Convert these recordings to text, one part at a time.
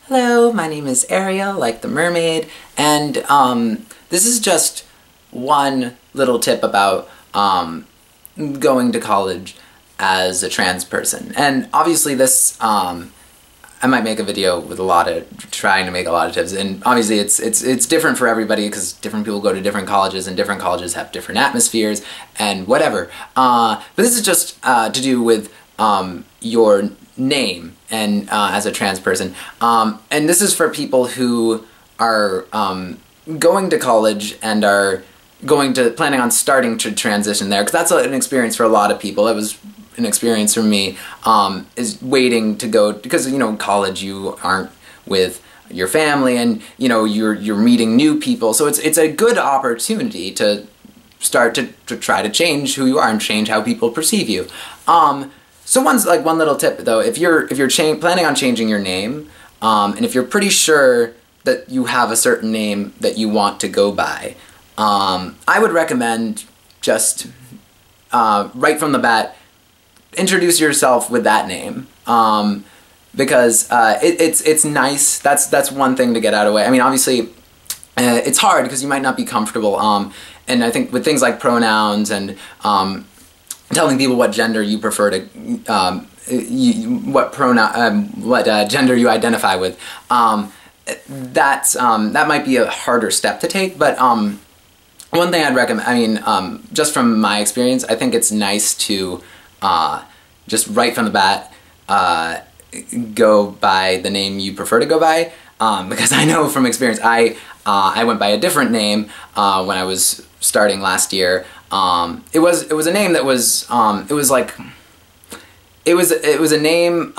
Hello, my name is Ariel, like the mermaid, and this is just one little tip about going to college as a trans person. And obviously this, I might make a video with trying to make a lot of tips, and obviously it's different for everybody because different people go to different colleges and different colleges have different atmospheres and whatever. But this is just to do with your name and as a trans person. And this is for people who are going to college and are planning on starting to transition there, because that's an experience for a lot of people. It was an experience for me, is waiting to go, because college, you aren't with your family, and you're meeting new people, so it's a good opportunity to start to try to change who you are and change how people perceive you. So one little tip though, if you're planning on changing your name, and if you're pretty sure that you have a certain name that you want to go by, I would recommend just right from the bat, introduce yourself with that name, because it's nice. That's one thing to get out of the way. I mean, obviously, it's hard because you might not be comfortable, and I think with things like pronouns and telling people what gender you prefer to, what gender you identify with, that might be a harder step to take. But one thing I'd recommend, I mean, just from my experience, I think it's nice to just right from the bat go by the name you prefer to go by, because I know from experience I went by a different name when I was starting last year. It was a name that was it was a name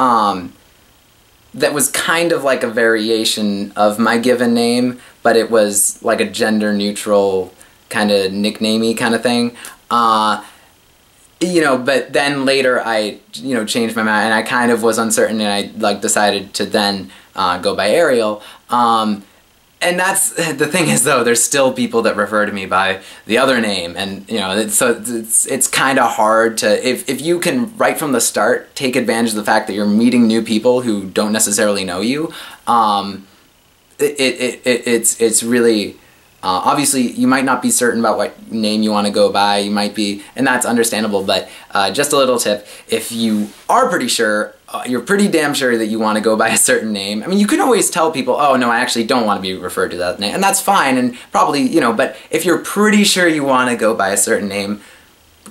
that was kind of like a variation of my given name, but it was like a gender neutral kind of nicknamey kind of thing. But then later I, changed my mind, and I kind of was uncertain, and I decided to then go by Ariel. And that's the thing is, though, there's still people that refer to me by the other name, and it's kind of hard to, if you can right from the start take advantage of the fact that you're meeting new people who don't necessarily know you. It's really. Obviously, you might not be certain about what name you want to go by, you might be, and that's understandable, but just a little tip, if you are pretty sure, you're pretty damn sure that you want to go by a certain name, I mean, you can always tell people, oh no, I actually don't want to be referred to that name, and that's fine, and probably, but if you're pretty sure you want to go by a certain name,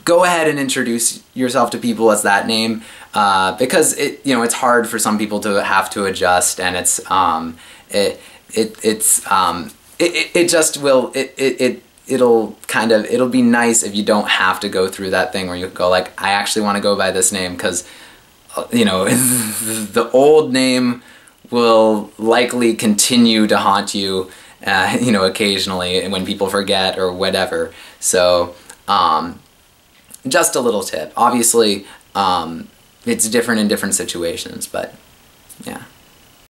go ahead and introduce yourself to people as that name, because it's hard for some people to have to adjust, and it'll be nice if you don't have to go through that thing where you go like, I actually want to go by this name, because the old name will likely continue to haunt you, occasionally when people forget or whatever. So just a little tip. Obviously it's different in different situations, but yeah.